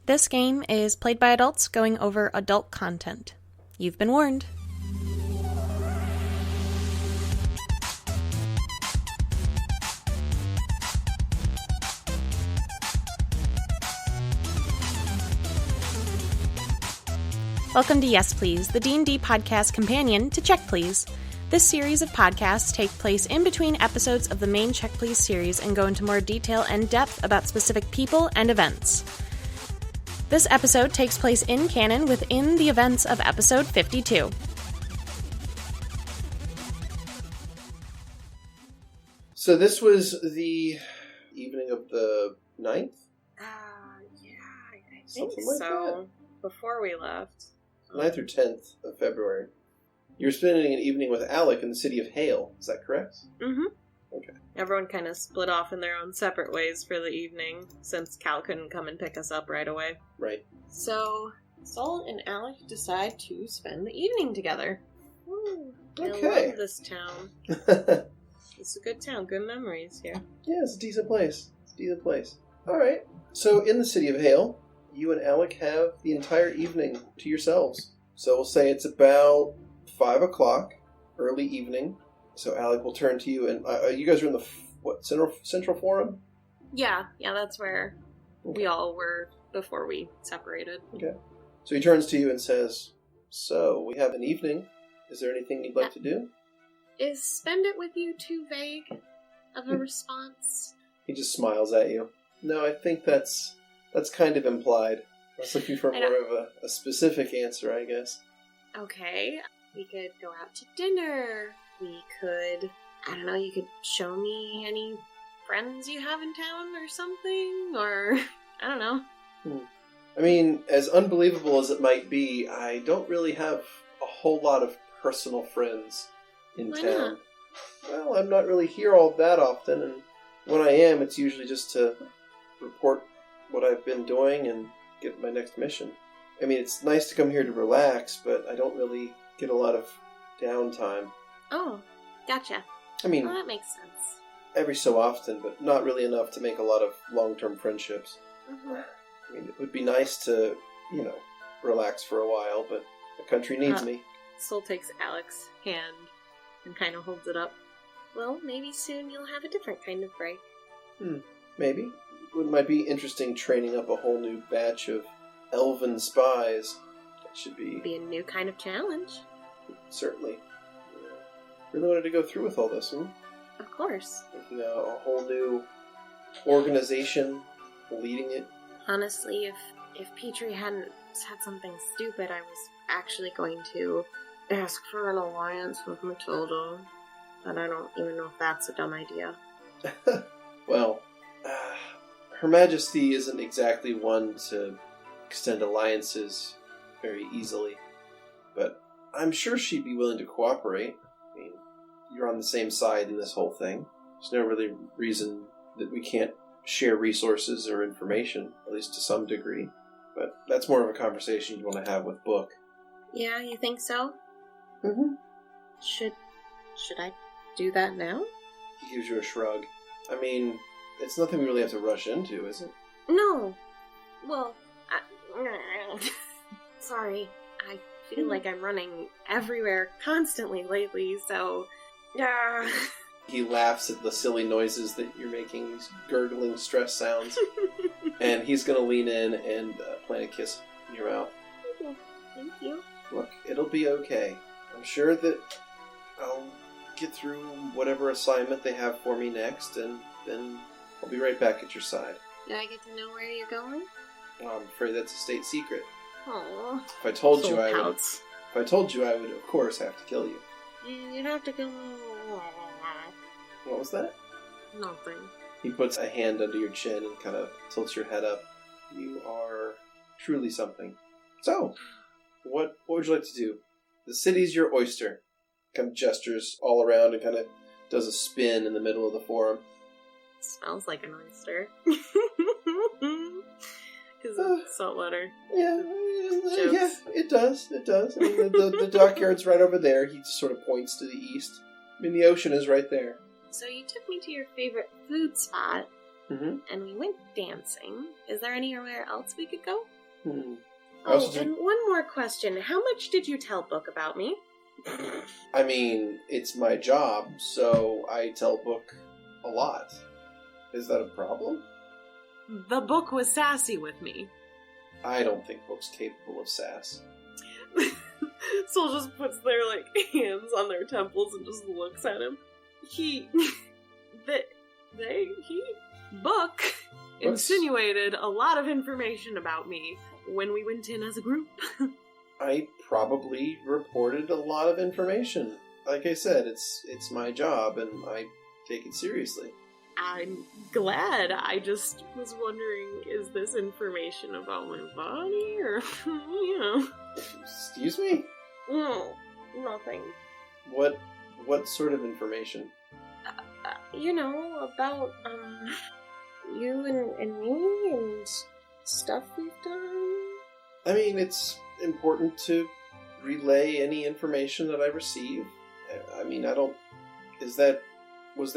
This game is played by adults going over adult content. You've been warned. Welcome to Yes Please, the D&D podcast companion to Check Please. This series of podcasts take place in between episodes of the main Check Please series and go into more detail and depth about specific people and events. This episode takes place in canon within the events of episode 52. So this was the evening of the 9th? Yeah, I think Something like so. Before we left. 9th or 10th of February. You were spending an evening with Alec in the city of Hale, is that correct? Mm-hmm. Okay. Everyone kind of split off in their own separate ways for the evening, since Cal couldn't come and pick us up right away. Right. So, Sol and Alec decide to spend the evening together. Okay. I love this town. It's a good town, good memories here. Yeah, it's a decent place. Alright. So in the city of Hale, you and Alec have the entire evening to yourselves. So we'll say it's about 5 o'clock, early evening. So Alec will turn to you, and you guys are in the, Central Forum? Yeah, that's where we all were before we separated. Okay. So he turns to you and says, so, we have an evening. Is there anything you'd like to do? Is spend it with you too vague of a response? He just smiles at you. No, I think that's kind of implied. I was looking for more of a specific answer, I guess. Okay, we could go out to dinner. We could, I don't know, you could show me any friends you have in town or something, or, I don't know. I mean, as unbelievable as it might be, I don't really have a whole lot of personal friends in Why town. not? Well, I'm not really here all that often, and when I am, it's usually just to report what I've been doing and get my next mission. I mean, it's nice to come here to relax, but I don't really get a lot of downtime. Oh, gotcha. I mean, Well, that makes sense. every so often, but not really enough to make a lot of long-term friendships. Mm-hmm. I mean, it would be nice to, relax for a while, but the country needs me. Sol takes Alex's hand and kind of holds it up. Well, maybe soon you'll have a different kind of break. Maybe. It might be interesting training up a whole new batch of elven spies. That should Be a new kind of challenge. certainly. Really wanted to go through with all this, Of course. Making a whole new organization, leading it. Honestly, if Petrie hadn't said something stupid, I was actually going to ask for an alliance with Matilda. But I don't even know if that's a dumb idea. Well, Her Majesty isn't exactly one to extend alliances very easily, but I'm sure she'd be willing to cooperate. I mean, you're on the same side in this whole thing. There's no really reason that we can't share resources or information, at least to some degree. But that's more of a conversation you want to have with Book. Yeah, you think so? Mm-hmm. Should I do that now? He gives you a shrug. I mean, it's nothing we really have to rush into, is it? No. Well, sorry. I feel like I'm running everywhere constantly lately, so... He laughs at the silly noises that you're making, these gurgling stress sounds. And he's going to lean in and plant a kiss in your mouth. Thank you. Look, it'll be okay. I'm sure that I'll get through whatever assignment they have for me next, and then I'll be right back at your side. Do I get to know where you're going? Well, I'm afraid that's a state secret. Aww. If I told you, pouts. I would, of course, have to kill you. You'd have to kill me. What was that? Nothing. He puts a hand under your chin and kind of tilts your head up. You are truly something. So, what would you like to do? The city's your oyster. Kind of gestures all around and kind of does a spin in the middle of the forum. Smells like an oyster. Because it's saltwater. Yeah, Jokes. it does. I mean, the dockyard's right over there. He just sort of points to the east. I mean, the ocean is right there. So you took me to your favorite food spot. Mm-hmm. and we went dancing. Is there anywhere else we could go? Hmm. Oh, and one more question. How much did you tell Book about me? I mean, it's my job, so I tell Book a lot. Is that a problem? The Book was sassy with me. I don't think Book's capable of sass. Soul just puts their, hands on their temples and just looks at him. Book insinuated a lot of information about me when we went in as a group. I probably reported a lot of information. Like I said, it's my job, and I take it seriously. I'm glad. I just was wondering, is this information about my body, or, Excuse me? No, nothing. What sort of information? About, you and me and stuff we've done. I mean, it's important to relay any information that I receive. I mean, was that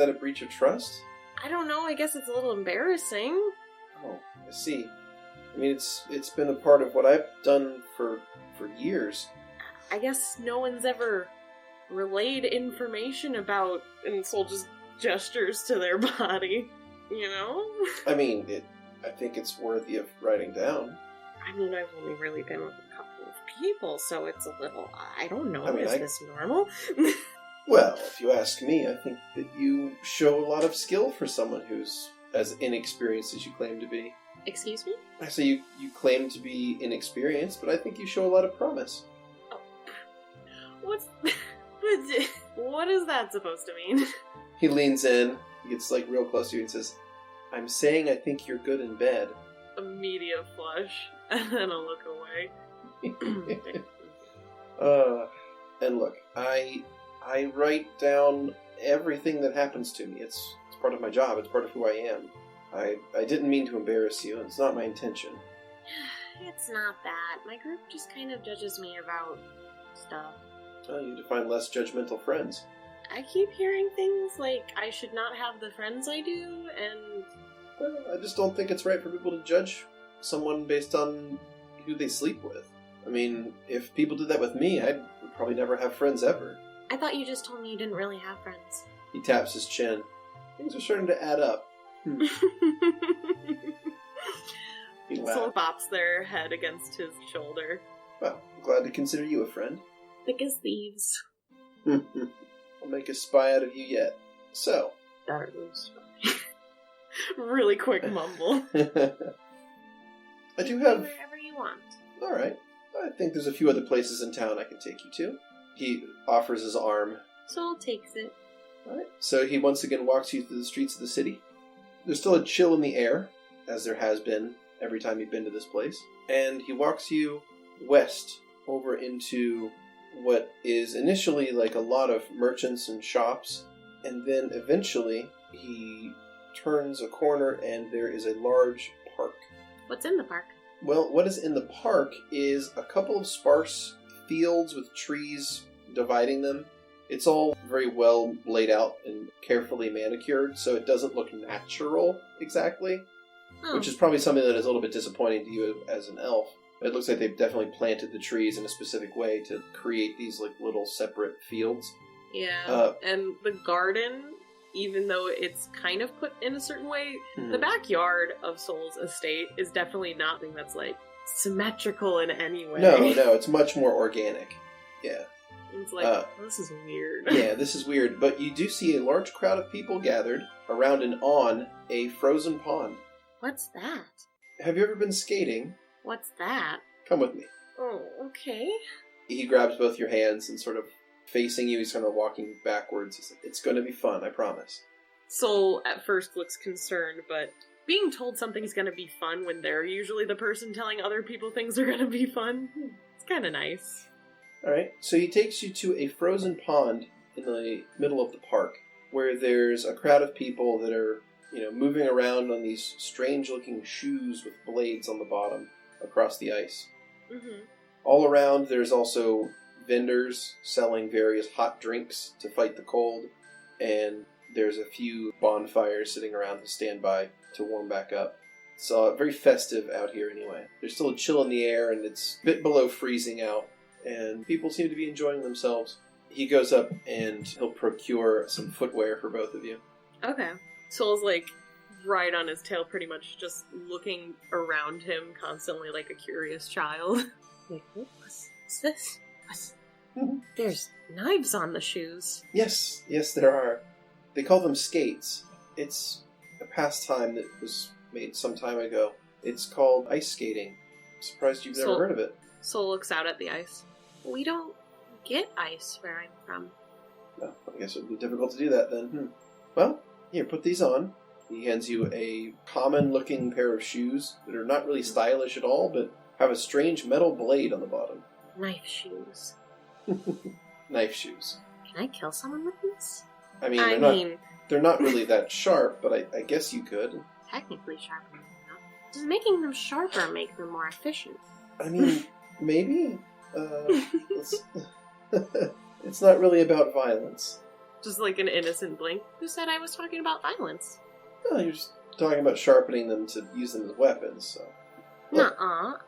a breach of trust? I don't know, I guess it's a little embarrassing. Oh, I see. I mean, it's been a part of what I've done for years. I guess no one's ever relayed information about, and Soul just gestures to their body, I mean, I think it's worthy of writing down. I mean, I've only really been with a couple of people, so it's a little, I don't know, is this normal? Well, if you ask me, I think that you show a lot of skill for someone who's as inexperienced as you claim to be. Excuse me? I say you claim to be inexperienced, but I think you show a lot of promise. Oh. What is that supposed to mean? He leans in, gets real close to you and says, "I'm saying I think you're good in bed." Immediate flush, and then a look away. And look, I write down everything that happens to me. It's part of my job. It's part of who I am. I didn't mean to embarrass you, and it's not my intention. It's not that. My group just kind of judges me about stuff. Well, you need to find less judgmental friends. I keep hearing things like I should not have the friends I do, and... Well, I just don't think it's right for people to judge someone based on who they sleep with. I mean, if people did that with me, I would probably never have friends ever. I thought you just told me you didn't really have friends. He taps his chin. Things are starting to add up. Soul bops their head against his shoulder. Well, I'm glad to consider you a friend. Thick as thieves. I'll make a spy out of you yet. So. That was really quick mumble. I do have... Wherever you want. Alright. I think there's a few other places in town I can take you to. He offers his arm. Soul takes it. Alright. So he once again walks you through the streets of the city. There's still a chill in the air, as there has been every time you've been to this place. And he walks you west over into what is initially a lot of merchants and shops. And then eventually he turns a corner and there is a large park. What's in the park? Well, what is in the park is a couple of sparse fields with trees dividing them. It's all very well laid out and carefully manicured, so it doesn't look natural exactly, which is probably something that is a little bit disappointing to you as an elf. It looks like they've definitely planted the trees in a specific way to create these little separate fields. Yeah, and the garden, even though it's kind of put in a certain way, the backyard of Soul's estate is definitely nothing that's symmetrical in any way. No, it's much more organic. Yeah. It's this is weird. Yeah, this is weird, but you do see a large crowd of people gathered around and on a frozen pond. What's that? Have you ever been skating? What's that? Come with me. Oh, okay. He grabs both your hands and sort of facing you, he's kind of walking backwards. He's like, "It's going to be fun, I promise." Soul at first looks concerned, but being told something's going to be fun when they're usually the person telling other people things are going to be fun, it's kind of nice. Alright, so he takes you to a frozen pond in the middle of the park, where there's a crowd of people that are, moving around on these strange-looking shoes with blades on the bottom across the ice. Mm-hmm. All around, there's also vendors selling various hot drinks to fight the cold, and There's a few bonfires sitting around to stand by to warm back up. It's very festive out here anyway. There's still a chill in the air, and it's a bit below freezing out, and people seem to be enjoying themselves. He goes up and he'll procure some footwear for both of you. Okay. Soul's like right on his tail, pretty much just looking around him constantly like a curious child. Like, what's this? There's knives on the shoes. Yes, there are. They call them skates. It's a pastime that was made some time ago. It's called ice skating. I'm surprised you've never heard of it. Soul looks out at the ice. We don't get ice where I'm from. Well, I guess it would be difficult to do that then. Well, here, put these on. He hands you a common-looking pair of shoes that are not really stylish at all, but have a strange metal blade on the bottom. Knife shoes. Knife shoes. Can I kill someone with these? I mean, they're not really that sharp, but I guess you could. Technically sharper than that. Does making them sharper make them more efficient? I mean, maybe. It's not really about violence. Just like an innocent blink. Who said I was talking about violence? No, you're just talking about sharpening them to use them as weapons, so... Nuh-uh.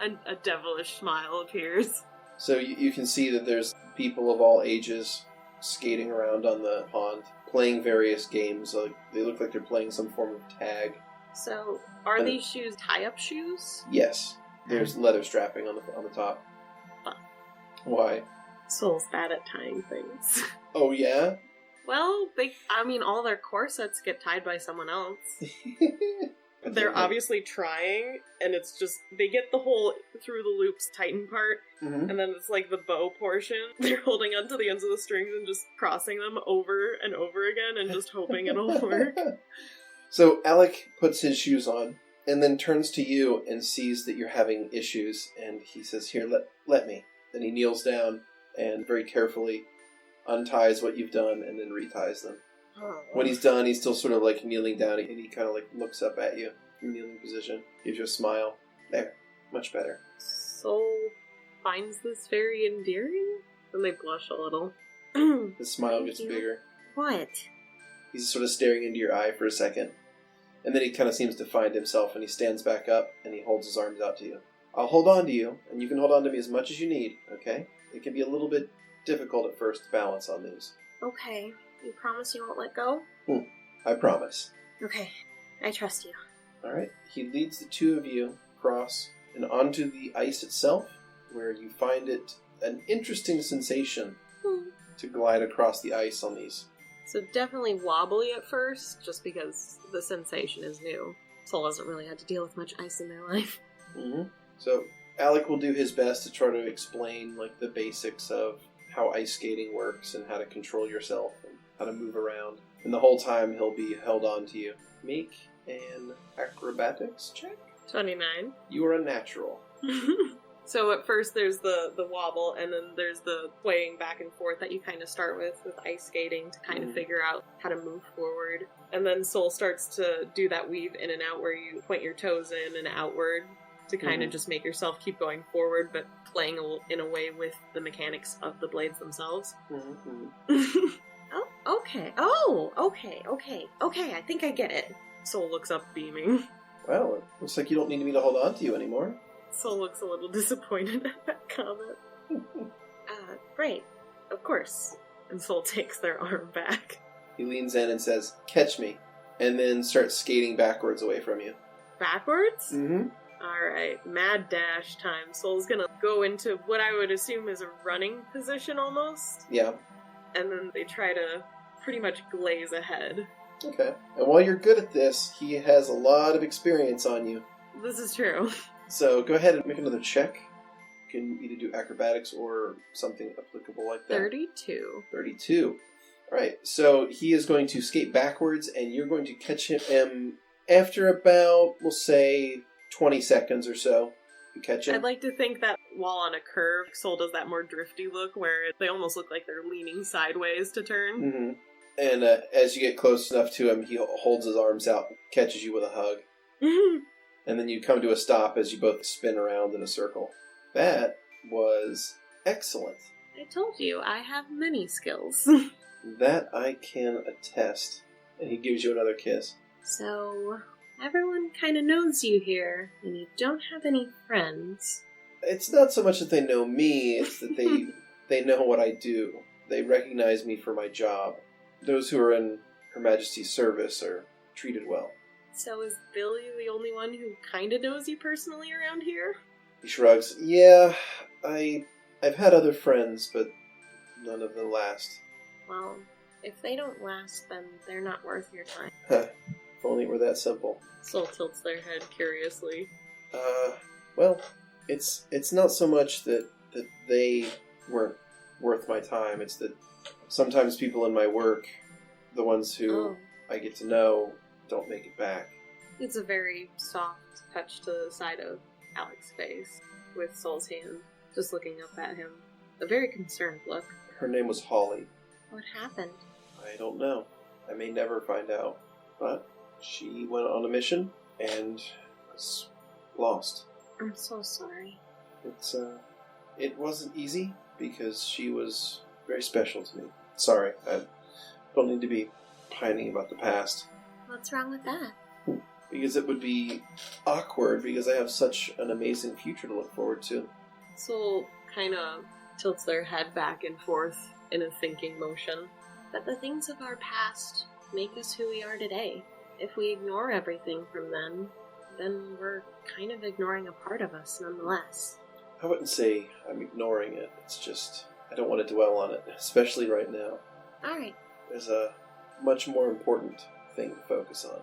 A devilish smile appears. So you can see that there's people of all ages skating around on the pond, playing various games. They look like they're playing some form of tag. So, are these shoes tie-up shoes? Yes. There's leather strapping on the top. Why? Soul's bad at tying things. Oh, yeah? Well, all their corsets get tied by someone else. They're obviously trying, and it's just, they get the whole through the loops tighten part, and then it's like the bow portion. They're holding onto the ends of the strings and just crossing them over and over again and just hoping it'll work. So Alec puts his shoes on, and then turns to you and sees that you're having issues, and he says, here, let me. Then he kneels down and very carefully unties what you've done and then reties them. When he's done, he's still sort of like kneeling down, and he kind of like looks up at you from kneeling position, gives you a smile. There, much better. Soul finds this very endearing, and they blush a little. His smile gets bigger. What? He's sort of staring into your eye for a second, and then he kind of seems to find himself, and he stands back up, and he holds his arms out to you. I'll hold on to you, and you can hold on to me as much as you need, okay? It can be a little bit difficult at first to balance on these. Okay. You promise you won't let go? I promise. Okay. I trust you. Alright. He leads the two of you across and onto the ice itself, where you find it an interesting sensation to glide across the ice on these. So definitely wobbly at first, just because the sensation is new. Soul hasn't really had to deal with much ice in their life. So Alec will do his best to try to explain like the basics of how ice skating works and how to control yourself and how to move around. And the whole time he'll be held on to you. Make an acrobatics check. 29. You are a natural. So at first there's the wobble, and then there's the swaying back and forth that you kind of start with ice skating to kind of figure out how to move forward. And then Soul starts to do that weave in and out where you point your toes in and outward to kind of just make yourself keep going forward, but playing in a way with the mechanics of the blades themselves. Oh, okay. Oh, okay. I think I get it. Soul looks up beaming. Well, it looks like you don't need me to hold on to you anymore. Soul looks a little disappointed at that comment. Great. Of course. And Soul takes their arm back. He leans in and says, catch me, and then starts skating backwards away from you. Backwards? Mm-hmm. Alright, mad dash time. Soul's gonna go into what I would assume is a running position almost. Yeah. And then they try to pretty much glaze ahead. Okay. And while you're good at this, he has a lot of experience on you. This is true. So go ahead and make another check. You can either do acrobatics or something applicable like that. 32. 32. Alright, so he is going to skate backwards, and you're going to catch him after about, we'll say, 20 seconds or so. You catch him. I'd like to think that while on a curve, Soul does that more drifty look where they almost look like they're leaning sideways to turn. Mm-hmm. And as you get close enough to him, he holds his arms out, catches you with a hug. And then you come to a stop as you both spin around in a circle. That was excellent. I told you, I have many skills. That I can attest. And he gives you another kiss. So, everyone kind of knows you here, and you don't have any friends. It's not so much that they know me, it's that they know what I do. They recognize me for my job. Those who are in Her Majesty's service are treated well. So is Billy the only one who kind of knows you personally around here? He shrugs. Yeah, I've had other friends, but none of them last. Well, if they don't last, then they're not worth your time. Huh. If only it were that simple. Soul tilts their head curiously. Well, it's not so much that they weren't worth my time, it's that sometimes people in my work, the ones who I get to know, don't make it back. It's a very soft touch to the side of Alex's face, with Soul's hand just looking up at him. A very concerned look. Her name was Holly. What happened? I don't know. I may never find out. But she went on a mission and was lost. I'm so sorry. It wasn't easy because she was very special to me. Sorry, I don't need to be pining about the past. What's wrong with that? Because it would be awkward because I have such an amazing future to look forward to. Soul kind of tilts their head back and forth in a thinking motion. But the things of our past make us who we are today. If we ignore everything from then we're kind of ignoring a part of us nonetheless. I wouldn't say I'm ignoring it. It's just, I don't want to dwell on it, especially right now. Alright. There's a much more important thing to focus on.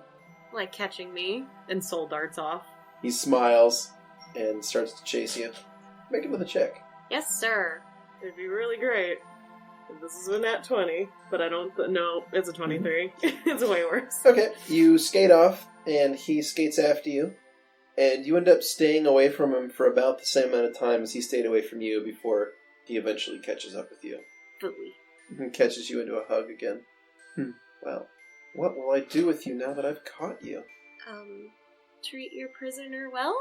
Like catching me, and Soul darts off. He smiles and starts to chase you. Make him with a check. Yes, sir. It'd be really great. This is a nat 20, but I don't... No, it's a 23. It's way worse. Okay, you skate off, and he skates after you, and you end up staying away from him for about the same amount of time as he stayed away from you before he eventually catches up with you. Fully. And catches you into a hug again. Well, what will I do with you now that I've caught you? Treat your prisoner well?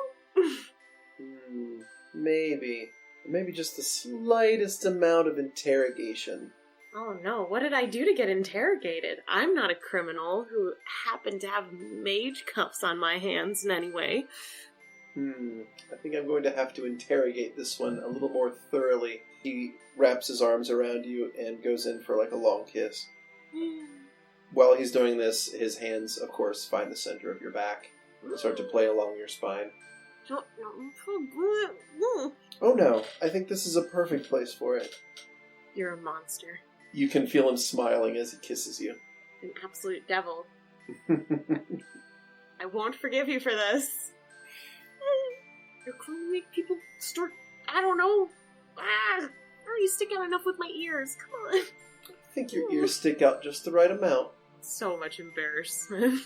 Maybe. Maybe just the slightest amount of interrogation. Oh no, what did I do to get interrogated? I'm not a criminal who happened to have mage cuffs on my hands in any way. I think I'm going to have to interrogate this one a little more thoroughly. He wraps his arms around you and goes in for like a long kiss. While he's doing this, his hands, of course, find the center of your back and start to play along your spine. Oh no, I think this is a perfect place for it. You're a monster. You can feel him smiling as he kisses you. An absolute devil. I won't forgive you for this. You're going to make people start... I don't know. I already stick out enough with my ears. Come on. I think your ears stick out just the right amount. So much embarrassment.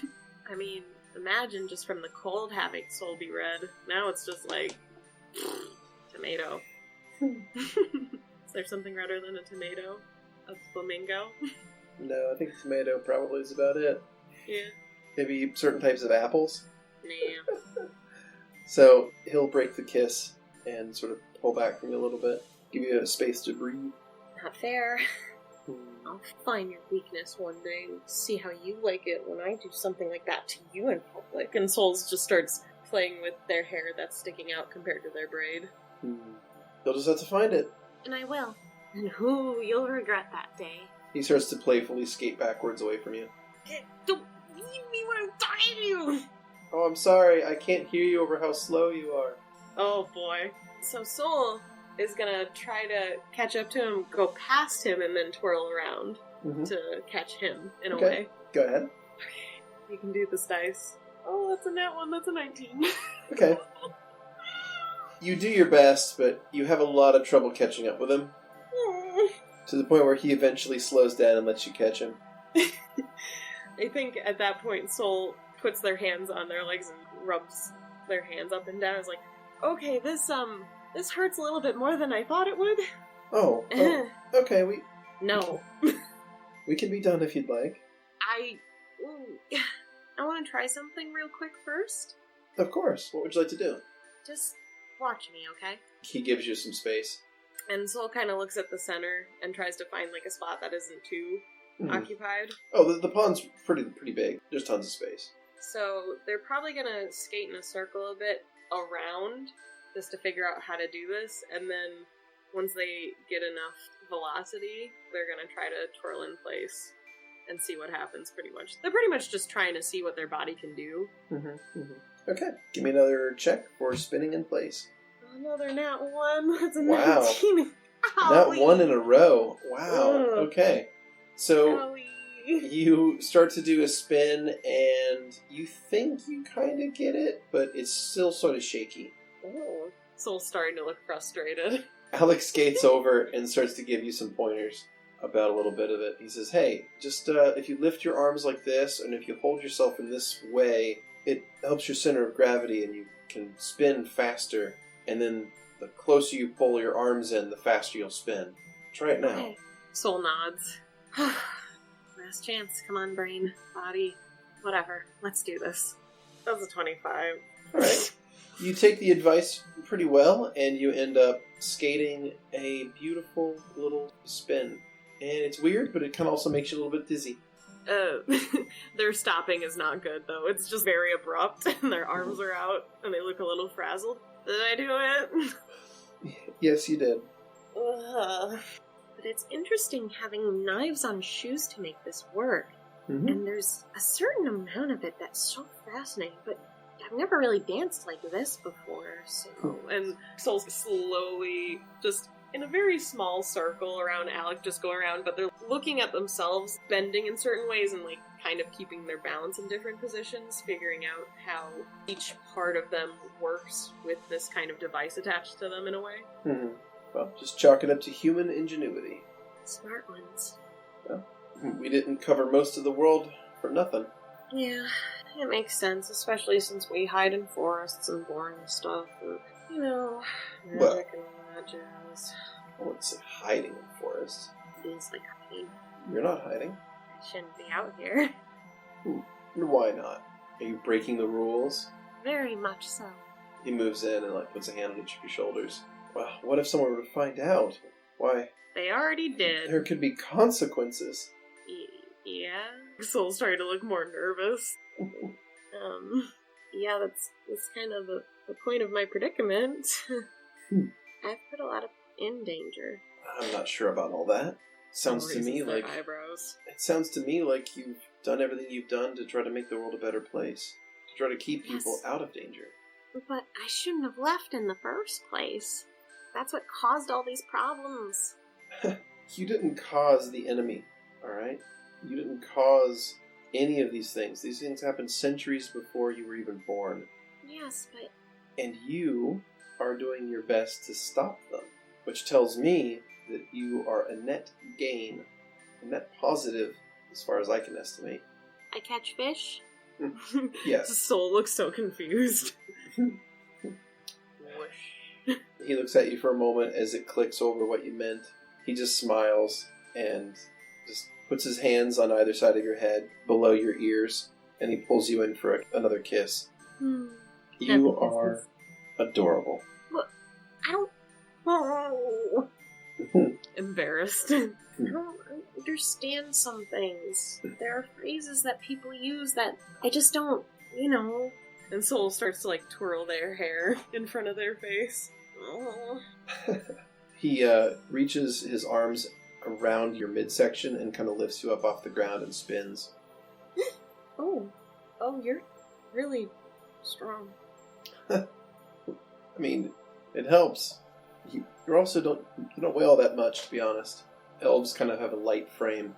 I mean, imagine just from the cold having Soul be red. Now it's just like... tomato. Is there something redder than a tomato? A flamingo? No, I think tomato probably is about it. Yeah. Maybe certain types of apples. Nah. So he'll break the kiss and sort of pull back from you a little bit. Give you a space to breathe. Not fair. I'll find your weakness one day and see how you like it when I do something like that to you in public. And Souls just starts playing with their hair that's sticking out compared to their braid. You'll just have to find it. And I will. And you'll regret that day. He starts to playfully skate backwards away from you. Don't leave me when I'm talking to you! Oh, I'm sorry. I can't hear you over how slow you are. Oh boy. So Soul is gonna try to catch up to him, go past him, and then twirl around to catch him, in a way. Go ahead. You can do this dice. Oh, that's a nat 1, that's a 19. Okay. You do your best, but you have a lot of trouble catching up with him. To the point where he eventually slows down and lets you catch him. I think at that point Soul puts their hands on their legs and rubs their hands up and down. It's like, okay, this hurts a little bit more than I thought it would. Oh okay, No. We can be done if you'd like. I want to try something real quick first. Of course. What would you like to do? Just watch me, okay? He gives you some space. And Soul kind of looks at the center and tries to find like a spot that isn't too occupied. Oh, the pond's pretty big. There's tons of space. So they're probably going to skate in a circle a bit around just to figure out how to do this, and then once they get enough velocity, they're going to try to twirl in place and see what happens, pretty much. They're pretty much just trying to see what their body can do. Okay, give me another check for spinning in place. Another nat 1. That's a Wow. 19. Not one in a row. Wow. Ugh. Okay. So Owie. you start to do a spin, and you think you kind of get it, but it's still sort of shaky. Oh. Soul's starting to look frustrated. Alex skates over and starts to give you some pointers about a little bit of it. He says, hey, just if you lift your arms like this, and if you hold yourself in this way, it helps your center of gravity, and you can spin faster. And then the closer you pull your arms in, the faster you'll spin. Try it now. Okay. Soul nods. Last chance. Come on, brain, body, whatever. Let's do this. That was a 25. All right. You take the advice pretty well, and you end up skating a beautiful little spin. And it's weird, but it kind of also makes you a little bit dizzy. Their stopping is not good, though. It's just very abrupt, and their arms are out, and they look a little frazzled. Did I do it? Yes, you did. Ugh. But it's interesting having knives on shoes to make this work. Mm-hmm. And there's a certain amount of it that's so fascinating, but I've never really danced like this before, so... And Soul's slowly, just in a very small circle around Alec, just going around, but they're looking at themselves, bending in certain ways, and, like, kind of keeping their balance in different positions, figuring out how each part of them works with this kind of device attached to them in a way. Mm-hmm. Well, just chalk it up to human ingenuity. Smart ones. Well, we didn't cover most of the world for nothing. Yeah, it makes sense, especially since we hide in forests and boring stuff, and, magic Well, and all that jazz. I wouldn't say hiding in forests. Feels like hiding. You're not hiding. I shouldn't be out here. Why not? Are you breaking the rules? Very much so. He moves in and puts a hand on each of your shoulders. Well, what if someone were to find out? Why, They already did. there could be consequences. Yeah. Soul's starting to look more nervous. Yeah, that's kind of the point of my predicament. I've put a lot of in danger. I'm not sure about all that. Sounds to me like eyebrows. it sounds to me like you've done everything you've done to try to make the world a better place, to try to keep people Yes. out of danger. But I shouldn't have left in the first place. That's what caused all these problems. You didn't cause the enemy, all right? You didn't cause any of these things. These things happened centuries before you were even born, Yes, but and you are doing your best to stop them, which tells me that you are a net gain, a net positive, as far as I can estimate. I catch fish? Yes. Soul looks so confused. Whoosh. He looks at you for a moment as it clicks over what you meant. He just smiles and just puts his hands on either side of your head, below your ears, and he pulls you in for another kiss. You are adorable. I don't... Oh, Embarrassed. I don't understand some things. There are phrases that people use that I just don't, And Soul starts to twirl their hair in front of their face. Oh. He reaches his arms around your midsection and kind of lifts you up off the ground and spins. Oh, you're really strong. I mean, it helps. You also don't weigh all that much, to be honest. Elves kind of have a light frame.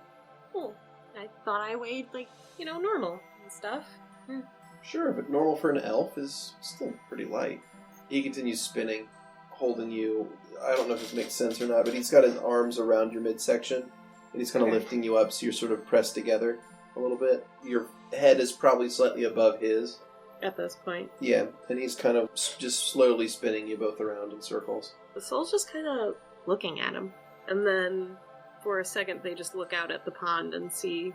Oh, I thought I weighed Normal and stuff. Sure, but normal for an elf is still pretty light. He continues spinning, holding you. I don't know if this makes sense or not, but he's got his arms around your midsection, and he's kind of lifting you up so you're sort of pressed together a little bit. Your head is probably slightly above his. At this point. Yeah, and he's kind of just slowly spinning you both around in circles. The Soul's just kind of looking at him. And then, for a second, they just look out at the pond and see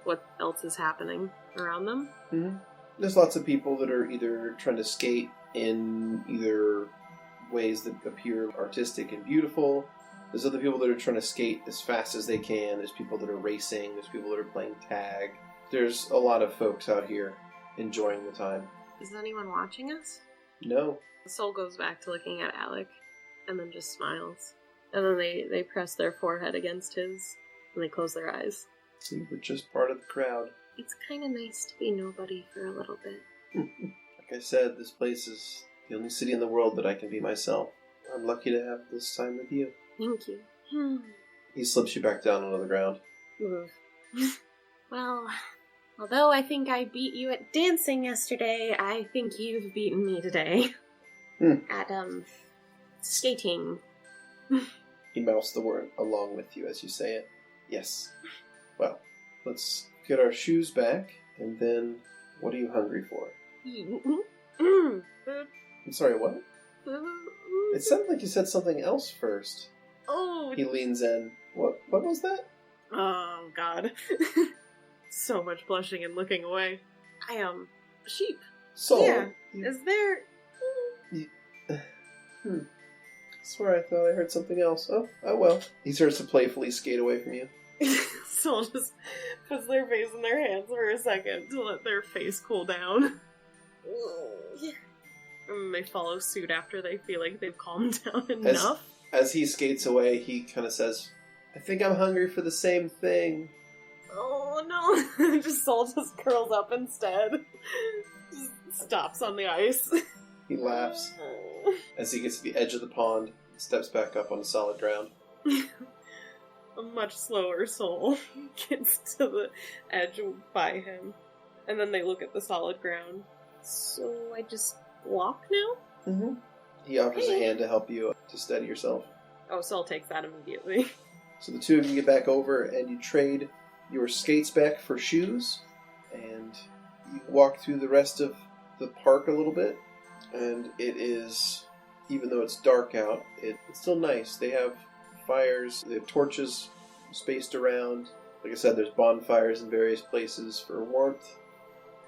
what else is happening around them. Mm-hmm. There's lots of people that are either trying to skate in either ways that appear artistic and beautiful, There's other people that are trying to skate as fast as they can. There's people that are racing. There's people that are playing tag. There's a lot of folks out here enjoying the time. Is anyone watching us? No. Soul goes back to looking at Alec, and then just smiles. And then they press their forehead against his, and they close their eyes. See, we're just part of the crowd. It's kind of nice to be nobody for a little bit. Like I said, this place is the only city in the world that I can be myself. I'm lucky to have this time with you. Thank you. He slips you back down onto the ground. Well, although I think I beat you at dancing yesterday, I think you've beaten me today. At, skating. He mouths the word along with you as you say it. Yes. Well, let's get our shoes back, and then what are you hungry for? I'm sorry, what? It sounded like you said something else first. Oh! He leans in. What was that? Oh, God. So much blushing and looking away. Sheep. Soul. Yeah. Is there... I swear I thought I heard something else. Oh well. He starts to playfully skate away from you. Soul just puts their face in their hands for a second to let their face cool down. And they follow suit after they feel like they've calmed down enough. As he skates away, he kind of says, I think I'm hungry for the same thing. Oh no. Just Soul just curls up instead. Just stops on the ice. He laughs as he gets to the edge of the pond and steps back up on the solid ground. A much slower Soul gets to the edge by him. And then they look at the solid ground. So I just walk now? Mm-hmm. He offers a hand to help you to steady yourself. Oh, Soul takes that immediately. So the two of you get back over and you trade your skates back for shoes. And you walk through the rest of the park a little bit. And it is, even though it's dark out, it's still nice. They have fires, they have torches spaced around. Like I said, there's bonfires in various places for warmth.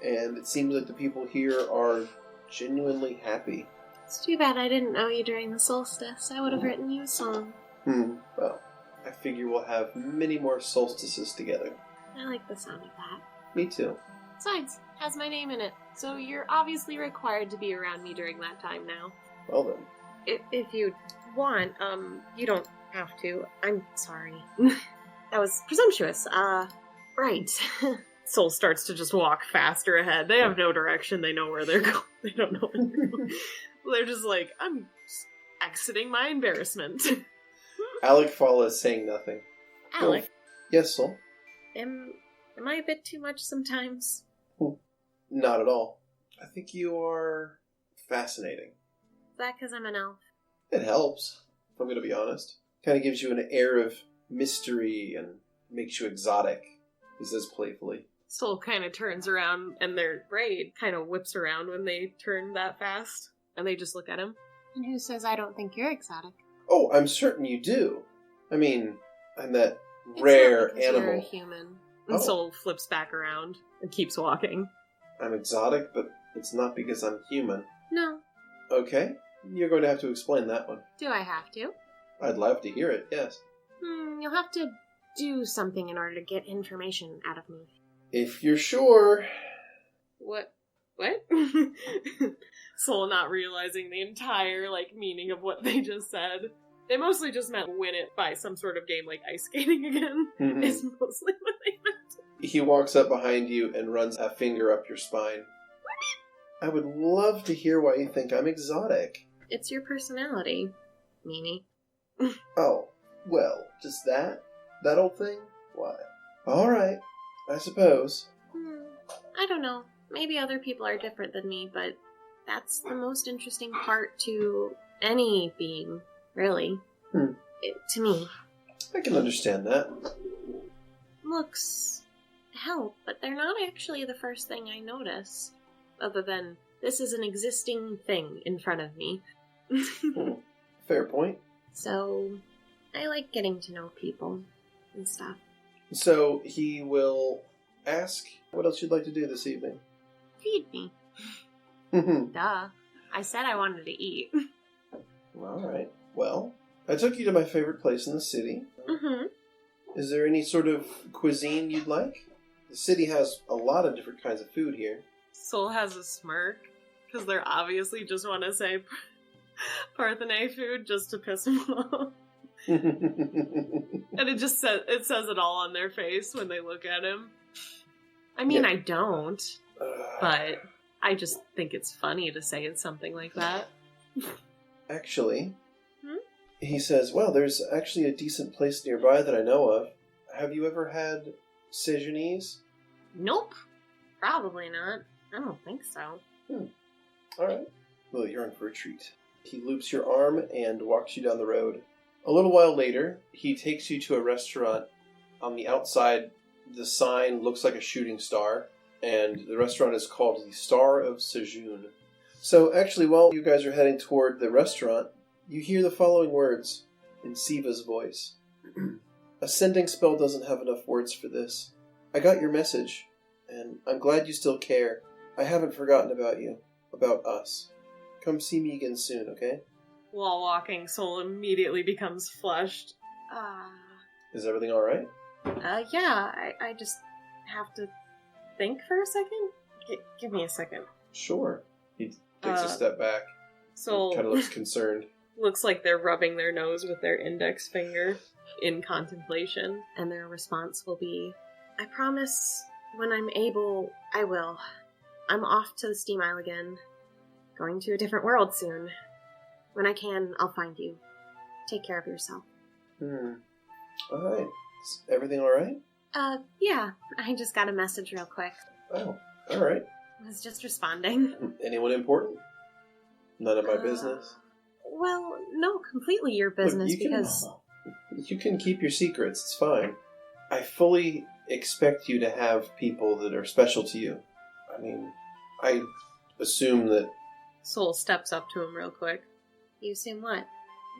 And it seems like the people here are genuinely happy. It's too bad I didn't know you during the solstice. I would have written you a song. Well, I figure we'll have many more solstices together. I like the sound of that. Me too. Besides, it has my name in it, so you're obviously required to be around me during that time now. Well then. If you want, you don't have to. I'm sorry. That was presumptuous. Right. Soul starts to just walk faster ahead. They have no direction. They know where they're going. They don't know where they're going. They're just like, I'm just exiting my embarrassment. Alec follows, saying nothing. Alec. Oh, yes, Soul? Am I a bit too much sometimes? Not at all. I think you are fascinating. Is that because I'm an elf? It helps, if I'm going to be honest. Kind of gives you an air of mystery and makes you exotic, he says playfully. Soul kind of turns around, and their braid kind of whips around when they turn that fast, and they just look at him. And who says I don't think you're exotic? Oh, I'm certain you do. I mean, I'm that It's rare not because animal. You're a human. And Oh. Soul flips back around and keeps walking. I'm exotic, but it's not because I'm human. No. Okay, you're going to have to explain that one. Do I have to? I'd love to hear it, yes. You'll have to do something in order to get information out of me. If you're sure. What? Soul not realizing the entire, meaning of what they just said. They mostly just meant win it by some sort of game like ice skating again. Mhm. Is mostly what they meant. He walks up behind you and runs a finger up your spine. I would love to hear why you think I'm exotic. It's your personality, meanie. Oh, well, just that? That old thing? Why? Alright, I suppose. I don't know. Maybe other people are different than me, but that's the most interesting part to any being, really. To me. I can understand that. Looks help, but they're not actually the first thing I notice. Other than, this is an existing thing in front of me. Fair point. So, I like getting to know people and stuff. So, he will ask what else you'd like to do this evening. Feed me. Duh. I said I wanted to eat. Alright. Well, I took you to my favorite place in the city. Mm-hmm. Is there any sort of cuisine you'd like? The city has a lot of different kinds of food here. Soul has a smirk, because they're obviously just want to say Parthenay food just to piss him off. And it says it all on their face when they look at him. I mean, yeah. I don't, but I just think it's funny to say something like that. Actually, he says, well, there's actually a decent place nearby that I know of. Have you ever had Sejanese? Nope. Probably not. I don't think so. Alright. Well, you're in for a treat. He loops your arm and walks you down the road. A little while later, he takes you to a restaurant. On the outside, the sign looks like a shooting star, and the restaurant is called the Star of Sejoun. So, actually, while you guys are heading toward the restaurant, you hear the following words in Siva's voice. A sending spell doesn't have enough words for this. I got your message, and I'm glad you still care. I haven't forgotten about you, about us. Come see me again soon, okay? While walking, Soul immediately becomes flushed. Is everything alright? Yeah, I just have to think for a second. Give me a second. Sure. He takes a step back. Soul kind of looks concerned. Looks like they're rubbing their nose with their index finger in contemplation. And their response will be, I promise when I'm able, I will. I'm off to the Steam Isle again. Going to a different world soon. When I can, I'll find you. Take care of yourself. Alright. Is everything alright? Yeah. I just got a message real quick. Oh, alright. I was just responding. Anyone important? None of my business? Well, no, completely your business. Look, because... You can keep your secrets, it's fine. I fully expect you to have people that are special to you. I mean, I assume that... Soul steps up to him real quick. You assume what?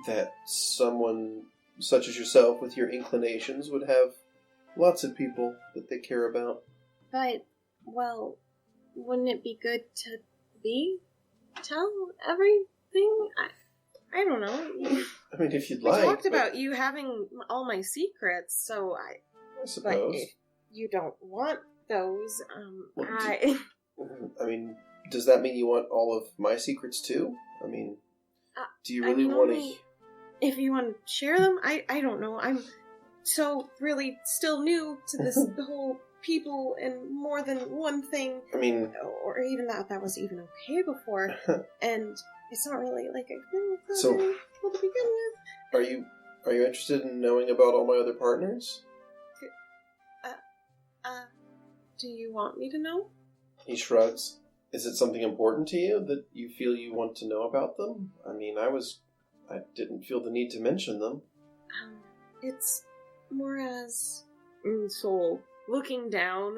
That someone such as yourself with your inclinations would have lots of people that they care about. But, well, wouldn't it be good to tell everything? I don't know. I mean, if you'd we like. We talked about you having all my secrets, so I suppose. But if you don't want those, well, I mean, does that mean you want all of my secrets too? I mean, do you really want to... If you want to share them, I don't know. I'm so really still new to this whole people and more than one thing. I mean... Or even that was even okay before. And it's not really like so, cool to begin with. Are you interested in knowing about all my other partners? Do you want me to know? He shrugs. Is it something important to you that you feel you want to know about them? I mean, I didn't feel the need to mention them. It's more as... Soul, looking down,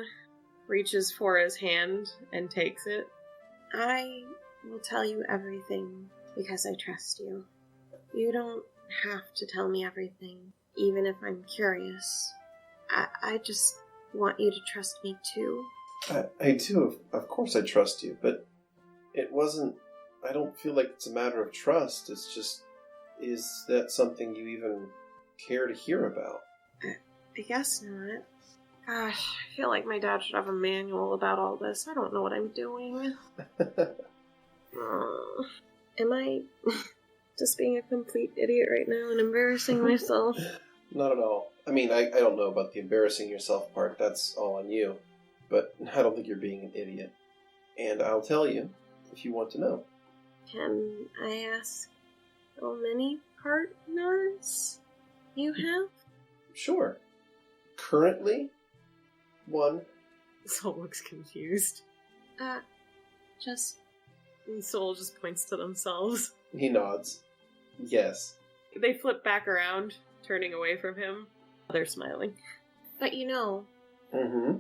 reaches for his hand and takes it. I will tell you everything because I trust you. You don't have to tell me everything, even if I'm curious. I just want you to trust me too. I do, of course I trust you, but it wasn't... I don't feel like it's a matter of trust, it's just... Is that something you even care to hear about? I guess not. Gosh, I feel like my dad should have a manual about all this. I don't know what I'm doing. Am I just being a complete idiot right now and embarrassing myself? Not at all. I mean, I don't know about the embarrassing yourself part. That's all on you. But I don't think you're being an idiot. And I'll tell you if you want to know. Can I ask how many partners you have? Sure. Currently, 1. Soul looks confused. Just... And Soul just points to themselves. He nods. Yes. They flip back around, turning away from him. They're smiling. But you know... Mm-hmm.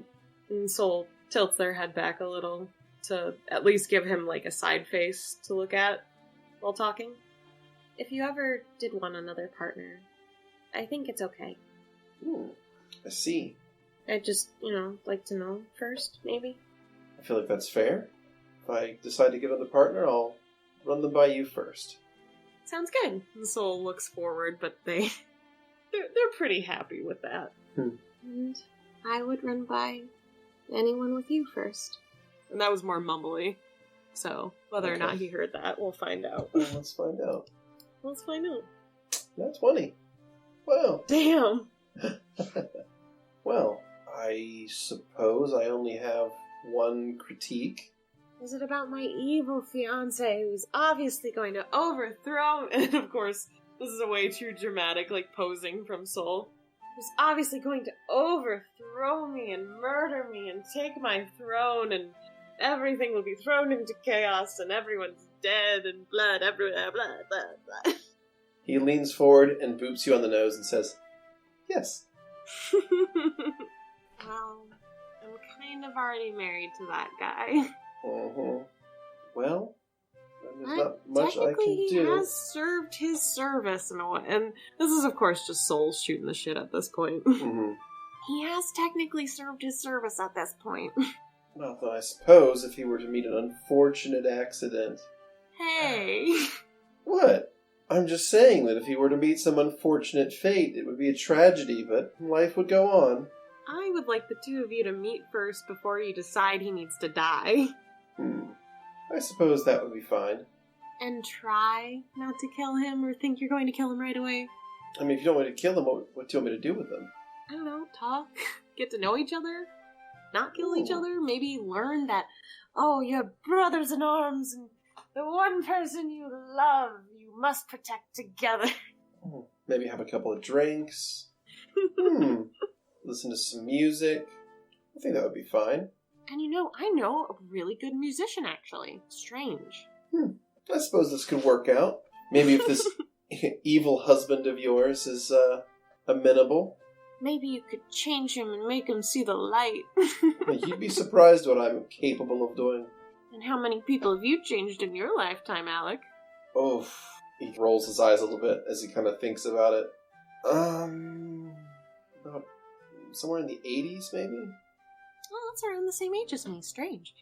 And Soul tilts their head back a little to at least give him, like, a side face to look at while talking. If you ever did want another partner, I think it's okay. I see. I'd just, like to know first, maybe. I feel like that's fair. If I decide to get another partner, I'll run them by you first. Sounds good. The Soul looks forward, but they're pretty happy with that. And I would run by anyone with you first. And that was more mumbly. So whether or not he heard that, we'll find out. Well, let's find out. Let's find out. That's 20. Wow. Damn. Well, I suppose I only have one critique. Is it about my evil fiance who's obviously going to Overthrow, and of course, this is a way too dramatic, like posing from Soul. who's obviously going to overthrow me and murder me and take my throne, and everything will be thrown into chaos and everyone's dead and blood everywhere, blah, blah, blah. He leans forward and boops you on the nose and says, "Yes." Well, I'm kind of already married to that guy. Uh-huh. Well, there's But not much I technically can he do. has served his service in a way. And this is, of course, just Soul shooting the shit at this point. Mm-hmm. He has technically served his service at this point. Well, then I suppose if he were to meet an unfortunate accident... Hey! What? I'm just saying that if he were to meet some unfortunate fate, it would be a tragedy, but life would go on. I would like the two of you to meet first before you decide he needs to die. I suppose that would be fine. And try not to kill him or think you're going to kill him right away. I mean, if you don't want me to kill him, what do you want me to do with him? I don't know, talk, get to know each other, not kill each other, maybe learn that, oh, you're brothers in arms and the one person you love you must protect together. Maybe have a couple of drinks. Listen to some music. I think that would be fine. And you know, I know a really good musician, actually. Strange. I suppose this could work out. Maybe if this evil husband of yours is amenable. Maybe you could change him and make him see the light. You'd be surprised what I'm capable of doing. And how many people have you changed in your lifetime, Alec? Oh, he rolls his eyes a little bit as he kind of thinks about it. About somewhere in the 80s, maybe? Well, that's around the same age as me. Strange.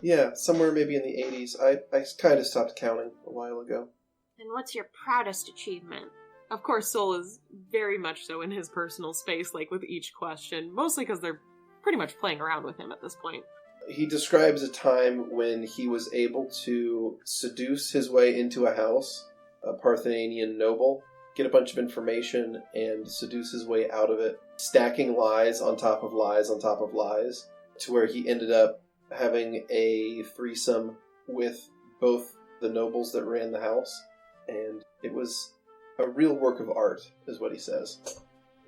Yeah, somewhere maybe in the 80s. I kind of stopped counting a while ago. And what's your proudest achievement? Of course, Soul is very much so in his personal space, like with each question, mostly because they're pretty much playing around with him at this point. He describes a time when he was able to seduce his way into a house, a Parthian noble, get a bunch of information, and seduce his way out of it, stacking lies on top of lies on top of lies, to where he ended up having a threesome with both the nobles that ran the house, and it was a real work of art, is what he says.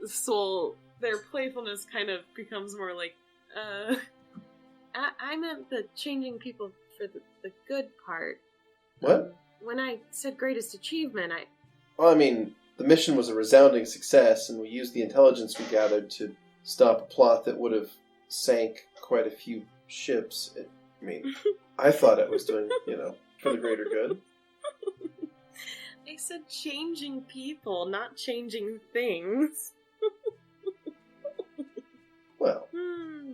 Soul, their playfulness kind of becomes more like, I meant the changing people for the good part. What? When I said greatest achievement, Well, I mean, the mission was a resounding success, and we used the intelligence we gathered to stop a plot that would have sank quite a few ships. I mean, I thought it was doing, for the greater good. I said changing people, not changing things. Well.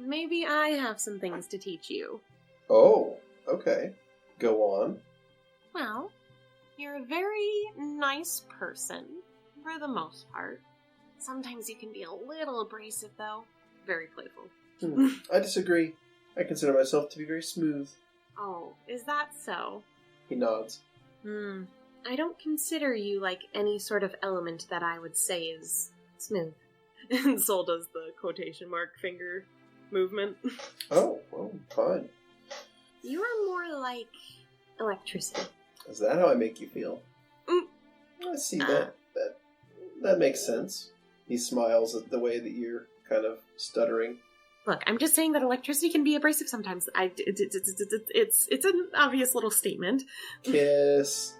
Maybe I have some things to teach you. Oh, okay. Go on. Well, you're a very nice person, for the most part. Sometimes you can be a little abrasive, though. Very playful. I disagree. I consider myself to be very smooth. Oh, is that so? He nods. I don't consider you like any sort of element that I would say is smooth. And Soul does the quotation mark finger movement. Oh, well, fine. You are more like electricity. Is that how I make you feel? I see that. That makes sense. He smiles at the way that you're kind of stuttering. Look, I'm just saying that electricity can be abrasive sometimes. It's an obvious little statement. Kiss.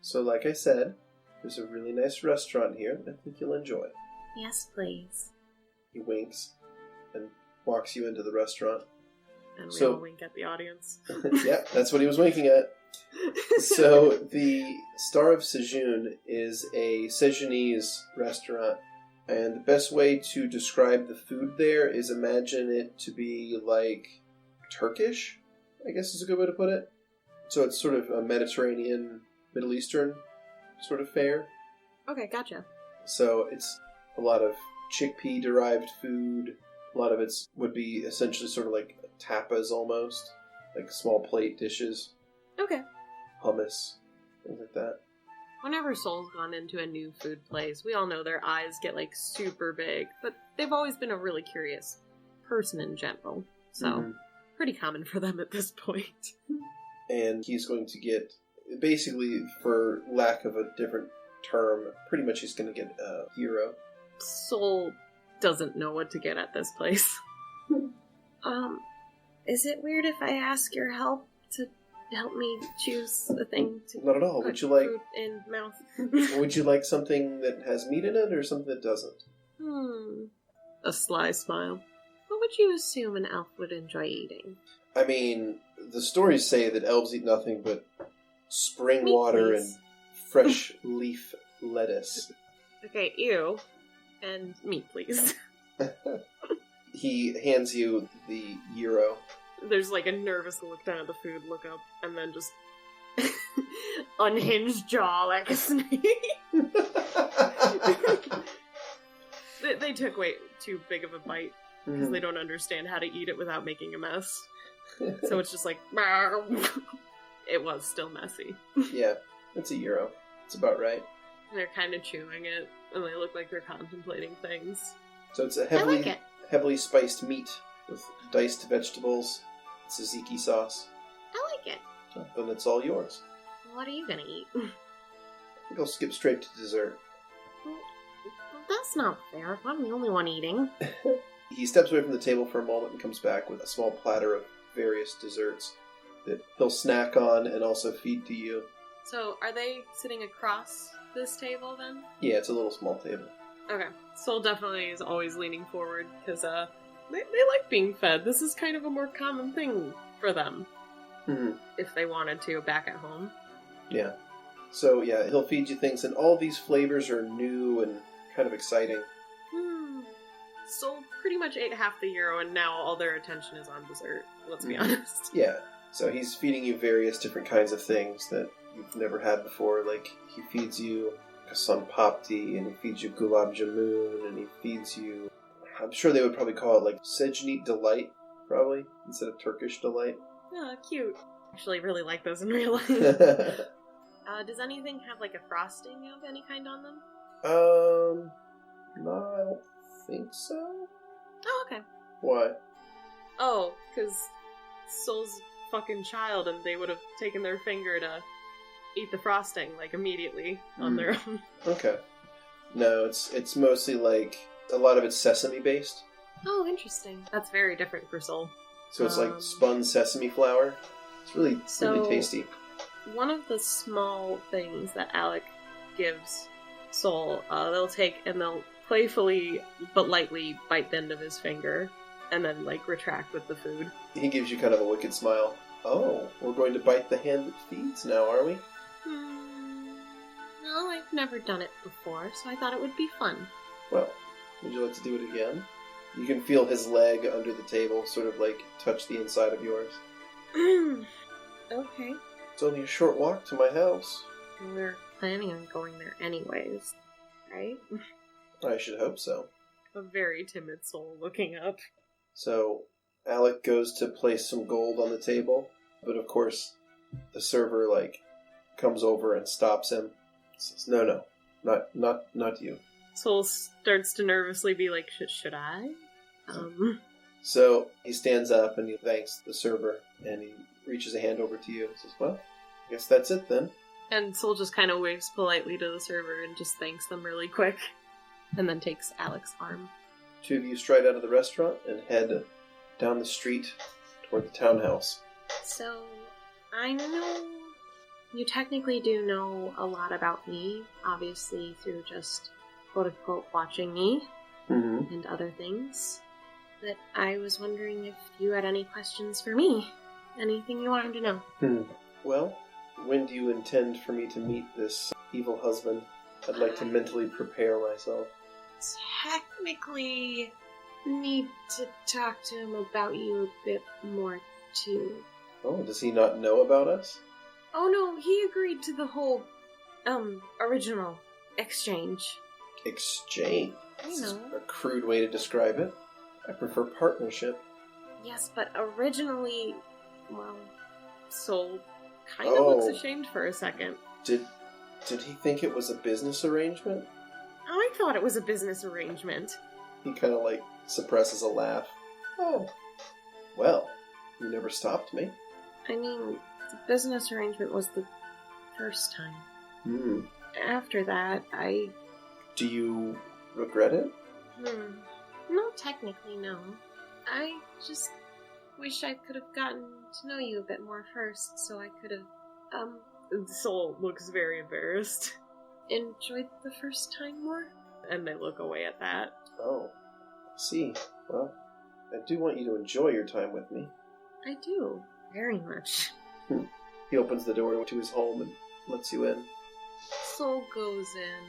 So, like I said, there's a really nice restaurant here that I think you'll enjoy. Yes, please. He winks and walks you into the restaurant. And we all wink at the audience. Yeah, that's what he was winking at. So, the Star of Sejun is a Sejunese restaurant. And the best way to describe the food there is imagine it to be like Turkish, I guess is a good way to put it. So it's sort of a Mediterranean, Middle Eastern sort of fare. Okay, gotcha. So it's a lot of chickpea-derived food. A lot of it would be essentially sort of like tapas almost, like small plate dishes. Okay. Hummus, things like that. Whenever Soul's gone into a new food place, we all know their eyes get, like, super big, but they've always been a really curious person in general, so pretty common for them at this point. And he's going to get, basically, for lack of a different term, pretty much he's going to get a hero. Soul doesn't know what to get at this place. Is it weird if I ask your help to help me choose a thing to Not at all. put Would you like food in mouth? Would you like something that has meat in it or something that doesn't? A sly smile. What would you assume an elf would enjoy eating? I mean, the stories say that elves eat nothing but spring Meat, water please. and fresh leaf lettuce. Okay, ew. And meat, please. He hands you the gyro. There's like a nervous look down at the food, look up, and then just unhinged jaw like a snake. They took way too big of a bite because they don't understand how to eat it without making a mess. So it's just like, it was still messy. Yeah, it's a gyro. It's about right. They're kind of chewing it, and they look like they're contemplating things. So it's a I like it. heavily spiced meat with diced vegetables, tzatziki sauce. I like it. Oh, then it's all yours. What are you gonna eat? I think I'll skip straight to dessert. Well, that's not fair. I'm the only one eating. He steps away from the table for a moment and comes back with a small platter of various desserts that he'll snack on and also feed to you. So, are they sitting across this table then? Yeah, it's a little small table. Okay. Soul definitely is always leaning forward because they like being fed. This is kind of a more common thing for them if they wanted to back at home. Yeah. So, yeah, he'll feed you things, and all these flavors are new and kind of exciting. Soul pretty much ate half the gyro, and now all their attention is on dessert, let's be honest. Yeah. So he's feeding you various different kinds of things that you've never had before. Like, he feeds you Kasan Papti, and he feeds you Gulab Jamun, and he feeds you... I'm sure they would probably call it, like, Sejnit Delight, probably, instead of Turkish Delight. Oh, cute. Actually, really like those in real life. Does anything have, like, a frosting of any kind on them? No, I don't think so. Oh, okay. Why? Oh, because Soul's fucking child, and they would have taken their finger to eat the frosting, like, immediately on their own. Okay. No, it's mostly, like, a lot of it's sesame-based. Oh, interesting. That's very different for Soul. So it's like spun sesame flour. It's really tasty. One of the small things that Alec gives Soul, they'll take and they'll playfully but lightly bite the end of his finger and then, like, retract with the food. He gives you kind of a wicked smile. Oh, we're going to bite the hand that feeds now, are we? No, I've never done it before, so I thought it would be fun. Well, would you like to do it again? You can feel his leg under the table sort of, like, touch the inside of yours. Okay. It's only a short walk to my house. We're planning on going there anyways, right? I should hope so. A very timid Soul looking up. So, Alec goes to place some gold on the table, but of course, the server, like, comes over and stops him. Says, no, not you. Soul starts to nervously be like, should I? So, he stands up and he thanks the server, and he reaches a hand over to you and says, well, I guess that's it then. And Soul just kind of waves politely to the server and just thanks them really quick. And then takes Alec's arm. Two of you stride out of the restaurant and head down the street toward the townhouse. So, I know you technically do know a lot about me, obviously through just quote-unquote watching me and other things. But I was wondering if you had any questions for me. Anything you wanted to know. Well, when do you intend for me to meet this evil husband? I'd like to mentally prepare myself. Technically, need to talk to him about you a bit more to. Oh, does he not know about us? Oh no, he agreed to the whole, original exchange. Exchange? You This is know. a crude way to describe it. I prefer partnership. Yes, but originally, well, Soul kind of looks Oh. ashamed for a second. Did he think it was a business arrangement? I thought it was a business arrangement. He kind of like suppresses a laugh. Oh, well, you never stopped me. I mean, the business arrangement was the first time. Hmm. After that, Do you regret it? Not technically, no. I just wish I could have gotten to know you a bit more first, so I could have, Soul looks very embarrassed, enjoyed the first time more. and they look away at that. Oh, I see. Well, I do want you to enjoy your time with me. I do, very much. He opens the door to his home and lets you in. Soul goes in.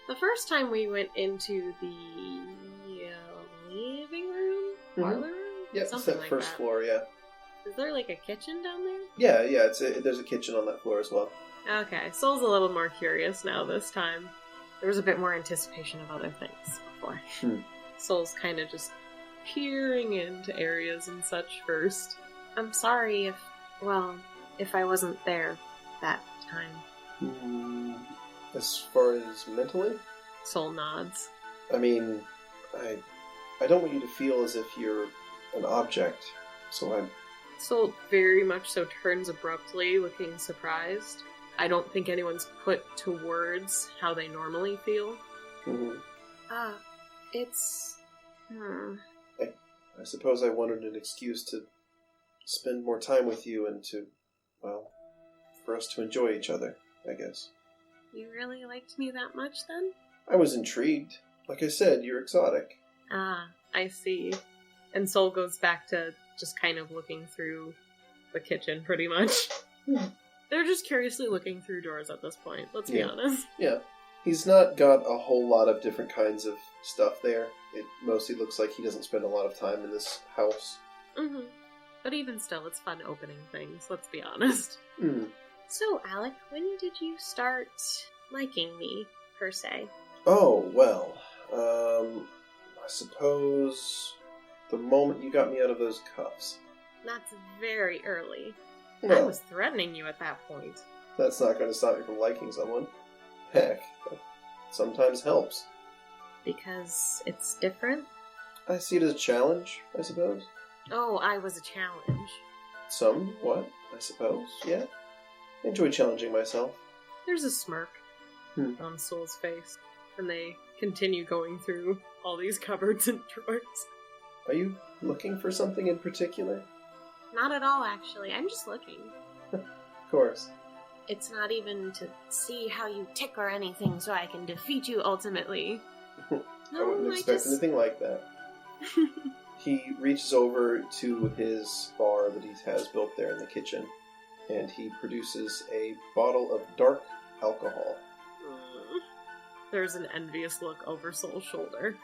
The first time we went into the living room? Parlor room? Yep, it's Something that like first that. floor, yeah. Is there like a kitchen down there? Yeah, there's a kitchen on that floor as well. Okay, Soul's a little more curious now this time. There was a bit more anticipation of other things before. Soul's kind of just peering into areas and such first. I'm sorry if I wasn't there that time. As far as mentally? Soul nods. I mean, I don't want you to feel as if you're an object, so I'm... Soul very much so turns abruptly, looking surprised. I don't think anyone's put to words how they normally feel. It's... I suppose I wanted an excuse to spend more time with you and to, well, for us to enjoy each other, I guess. You really liked me that much, then? I was intrigued. Like I said, you're exotic. Ah, I see. And Soul goes back to just kind of looking through the kitchen, pretty much. They're just curiously looking through doors at this point, let's be honest. Yeah. He's not got a whole lot of different kinds of stuff there. It mostly looks like he doesn't spend a lot of time in this house. But even still, it's fun opening things, let's be honest. So, Alec, when did you start liking me, per se? Oh, well, I suppose the moment you got me out of those cuffs. That's very early. I Well, was threatening you at that point. that's not going to stop you from liking someone. Heck, that sometimes helps. Because it's different? I see it as a challenge, I suppose. Oh, I was a challenge. Somewhat, I suppose, yeah. I enjoy challenging myself. There's a smirk on Soul's face, and they continue going through all these cupboards and drawers. Are you looking for something in particular? Not at all, actually. I'm just looking. Of course. It's not even to see how you tick or anything so I can defeat you ultimately. I wouldn't expect anything like that. He reaches over to his bar that he has built there in the kitchen, and he produces a bottle of dark alcohol. There's an envious look over Soul's shoulder.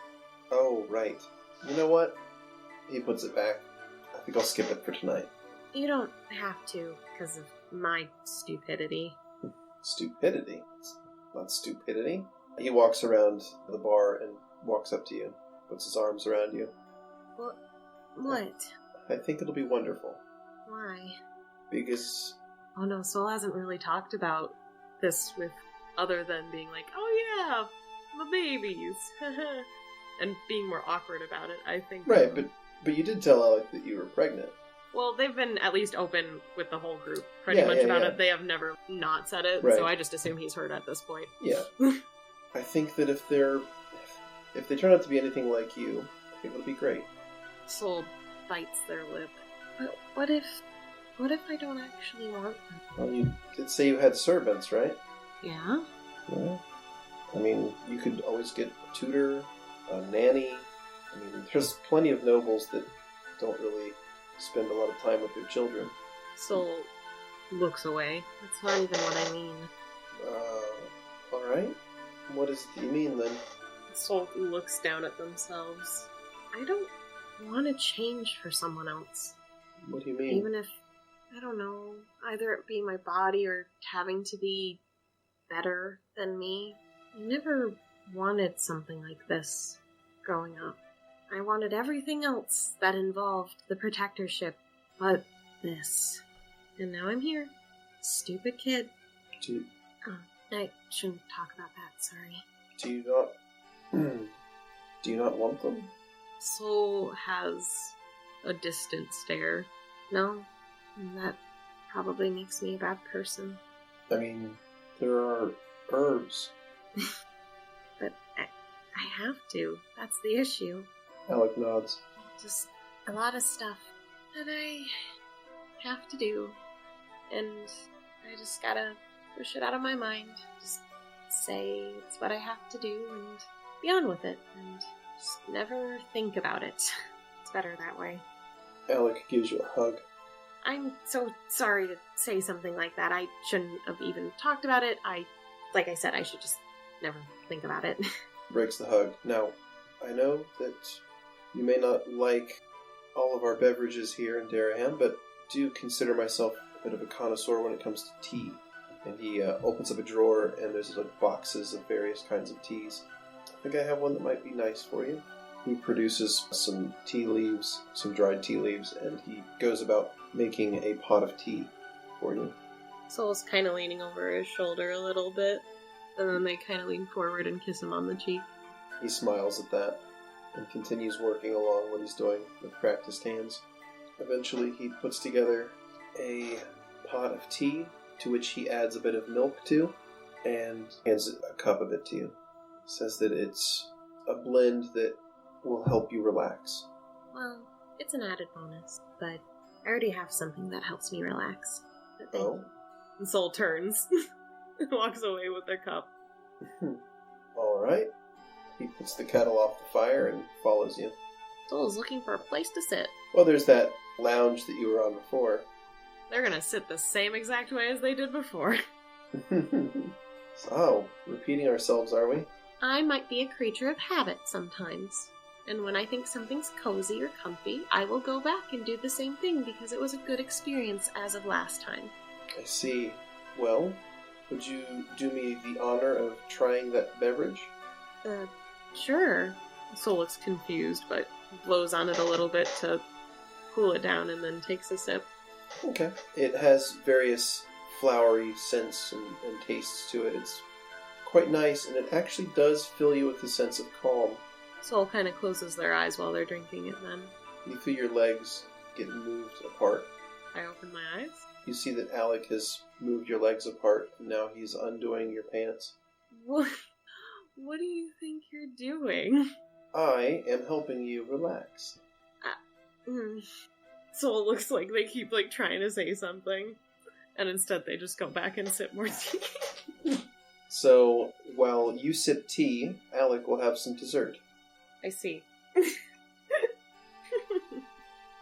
Oh, right. You know what? He puts it back. I think I'll skip it for tonight. You don't have to, because of my stupidity. Stupidity? It's not stupidity. He walks around the bar and walks up to you, puts his arms around you. What? I think it'll be wonderful. Why? Because... Oh no, Soul hasn't really talked about this with other than being like, oh yeah, the babies, and being more awkward about it, I think. Right, but you did tell Alec that you were pregnant. Well, they've been at least open with the whole group pretty much about it. They have never not said it, Right. so I just assume he's heard at this point. Yeah. I think that if they turn out to be anything like you, I think it'll be great. Soul bites their lip. But what if I don't actually want them? Well, you did say you had servants, right? Yeah? Yeah. I mean, you could always get a tutor, a nanny. I mean, there's plenty of nobles that don't really spend a lot of time with their children. Soul looks away. That's not even what I mean. Alright. What is it that you mean, then? Soul looks down at themselves. I don't want to change for someone else. What do you mean? Even if, I don't know, either it being my body or having to be better than me. I never wanted something like this growing up. I wanted everything else that involved the protectorship, but this. And now I'm here. Stupid kid. I shouldn't talk about that, sorry. Do you not want them? Soul has a distant stare. No, that probably makes me a bad person. I mean, there are herbs. But I have to. That's the issue. Alec nods. Just a lot of stuff that I have to do. And I just gotta push it out of my mind. Just say it's what I have to do and be on with it. And just never think about it. It's better that way. Alec gives you a hug. I'm so sorry to say something like that. I shouldn't have even talked about it. Like I said, I should just never think about it. Breaks the hug. Now, I know that you may not like all of our beverages here in Daraham, but do consider myself a bit of a connoisseur when it comes to tea. And he opens up a drawer, and there's like boxes of various kinds of teas. I think I have one that might be nice for you. He produces some tea leaves, some dried tea leaves, and he goes about making a pot of tea for you. Soul's kind of leaning over his shoulder a little bit, and then they kind of lean forward and kiss him on the cheek. He smiles at that and continues working along what he's doing with practiced hands. Eventually, he puts together a pot of tea, to which he adds a bit of milk to, and hands a cup of it to you. Says that it's a blend that will help you relax. Well, it's an added bonus, but I already have something that helps me relax. But thank you. And Soul turns and walks away with their cup. Alright. He puts the kettle off the fire and follows you. Soul's looking for a place to sit. Well, there's that lounge that you were on before. They're gonna sit the same exact way as they did before. So, repeating ourselves, are we? I might be a creature of habit sometimes. And when I think something's cozy or comfy, I will go back and do the same thing because it was a good experience as of last time. I see. Well, would you do me the honor of trying that beverage? Sure. Soul looks confused, but blows on it a little bit to cool it down and then takes a sip. Okay. It has various flowery scents and tastes to it. It's quite nice, and it actually does fill you with a sense of calm. Soul kind of closes their eyes while they're drinking it then. You feel your legs get moved apart. I open my eyes. You see that Alec has moved your legs apart, and now he's undoing your pants. What do you think you're doing? I am helping you relax. Soul looks like they keep trying to say something, and instead they just go back and sip more tea. So, while you sip tea, Alec will have some dessert. I see.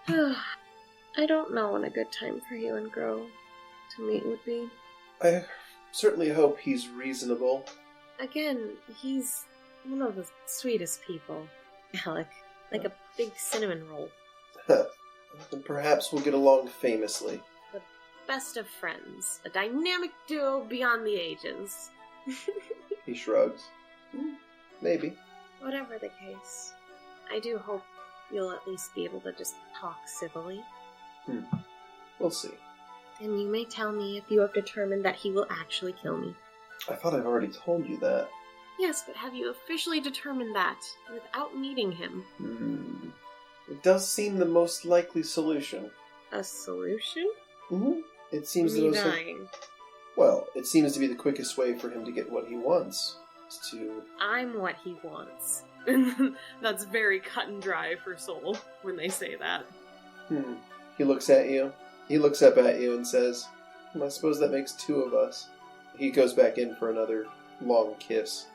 I don't know when a good time for you and Grow to meet would be. I certainly hope he's reasonable. Again, he's one of the sweetest people, Alec. Like a big cinnamon roll. Then perhaps we'll get along famously. The best of friends. A dynamic duo beyond the ages. He shrugs. Maybe. Whatever the case, I do hope you'll at least be able to just talk civilly. We'll see. And you may tell me if you have determined that he will actually kill me. I thought I've already told you that. Yes, but have you officially determined that without meeting him? It does seem the most likely solution. A solution? It seems Me the most dying. Well, it seems to be the quickest way for him to get what he wants. To... I'm what he wants. That's very cut and dry for Soul when they say that. He looks at you. He looks up at you and says, I suppose that makes two of us. He goes back in for another long kiss.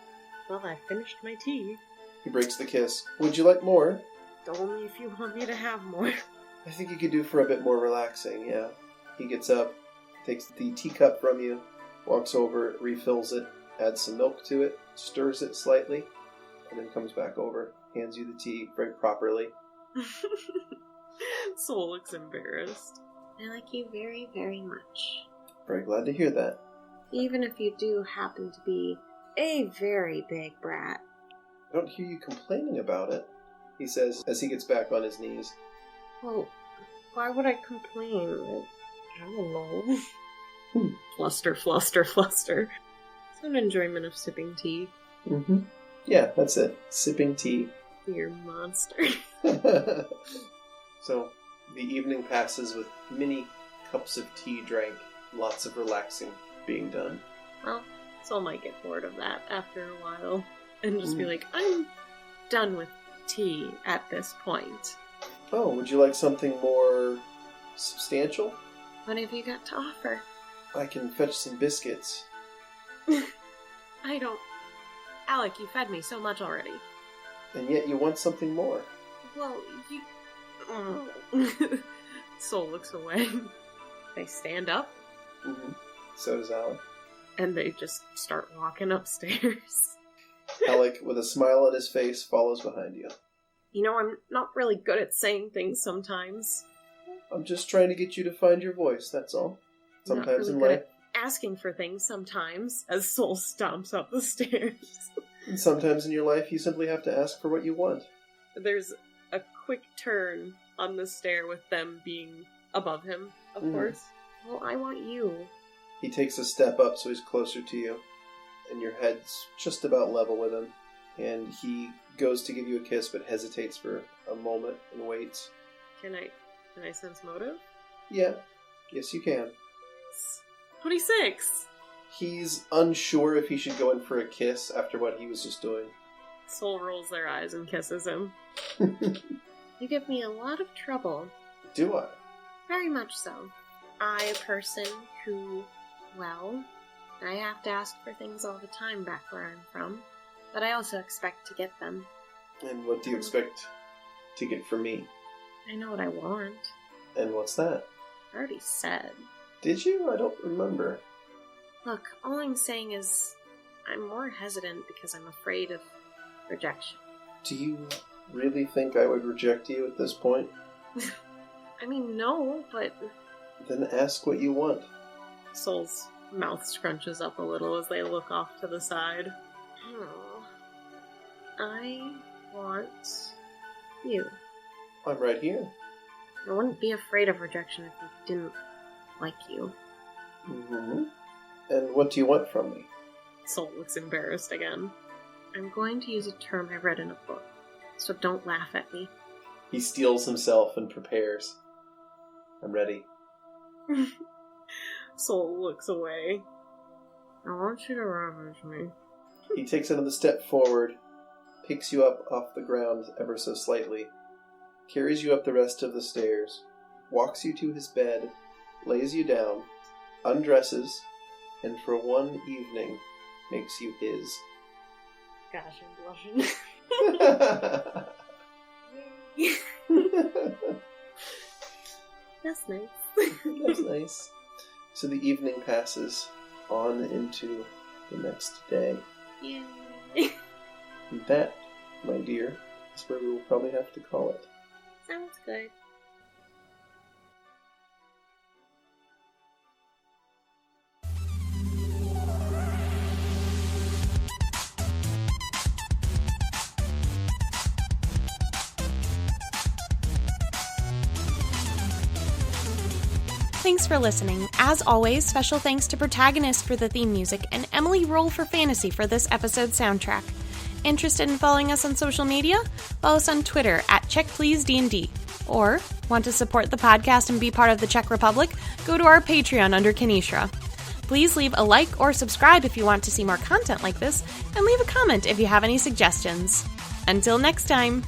Well, I finished my tea. He breaks the kiss. Would you like more? Only if you want me to have more. I think you could do for a bit more relaxing, yeah. He gets up, takes the teacup from you, walks over, refills it, adds some milk to it, stirs it slightly, and then comes back over, hands you the tea very properly. Soul looks embarrassed. I like you very, very much. Very glad to hear that. Even if you do happen to be a very big brat. I don't hear you complaining about it, he says as he gets back on his knees. Well, why would I complain? I don't know. Fluster, fluster, fluster. It's an enjoyment of sipping tea. Mm-hmm. Yeah, that's it. Sipping tea. You're a monster. So, the evening passes with many cups of tea drank, lots of relaxing being done. Well, Soul might get bored of that after a while and just be like, I'm done with tea at this point. Oh, would you like something more substantial? What have you got to offer? I can fetch some biscuits. I don't... Alec, you fed me so much already. And yet you want something more. Well, you... Soul looks away. They stand up. Mm-hmm. So does Alec. And they just start walking upstairs. Alec, with a smile on his face, follows behind you. You know, I'm not really good at saying things sometimes. I'm just trying to get you to find your voice, that's all. Sometimes in life... asking for things sometimes, as Soul stomps up the stairs. And sometimes in your life, you simply have to ask for what you want. There's a quick turn on the stair with them being above him, of course. Well, I want you. He takes a step up so he's closer to you, and your head's just about level with him. And he goes to give you a kiss, but hesitates for a moment and waits. Can I sense motive? Yeah. Yes, you can. 26! He's unsure if he should go in for a kiss after what he was just doing. Soul rolls their eyes and kisses him. You give me a lot of trouble. Do I? Very much so. I, a person who, well, I have to ask for things all the time back where I'm from, but I also expect to get them. And what do you expect to get from me? I know what I want. And what's that? I already said. Did you? I don't remember. Look, all I'm saying is I'm more hesitant because I'm afraid of rejection. Do you really think I would reject you at this point? I mean, no, but... Then ask what you want. Soul's mouth scrunches up a little as they look off to the side. Oh, I want you. I'm right here. I wouldn't be afraid of rejection if I didn't like you. Mm-hmm. And what do you want from me? Soul looks embarrassed again. I'm going to use a term I read in a book, so don't laugh at me. He steels himself and prepares. I'm ready. Soul looks away. I want you to ravage me. He takes another step forward, picks you up off the ground ever so slightly, carries you up the rest of the stairs, walks you to his bed, lays you down, undresses, and for one evening makes you his. Gosh, I'm blushing. That's nice. That's nice. So the evening passes on into the next day. Yay. And that, my dear, is where we will probably have to call it. Sounds good. Thanks for listening. As always, special thanks to Protagonist for the theme music and Emily Roll for Fantasy for this episode's soundtrack. Interested in following us on social media? Follow us on Twitter at CheckPleaseDND. Or, want to support the podcast and be part of the Czech Republic? Go to our Patreon under Kenishra. Please leave a like or subscribe if you want to see more content like this, and leave a comment if you have any suggestions. Until next time.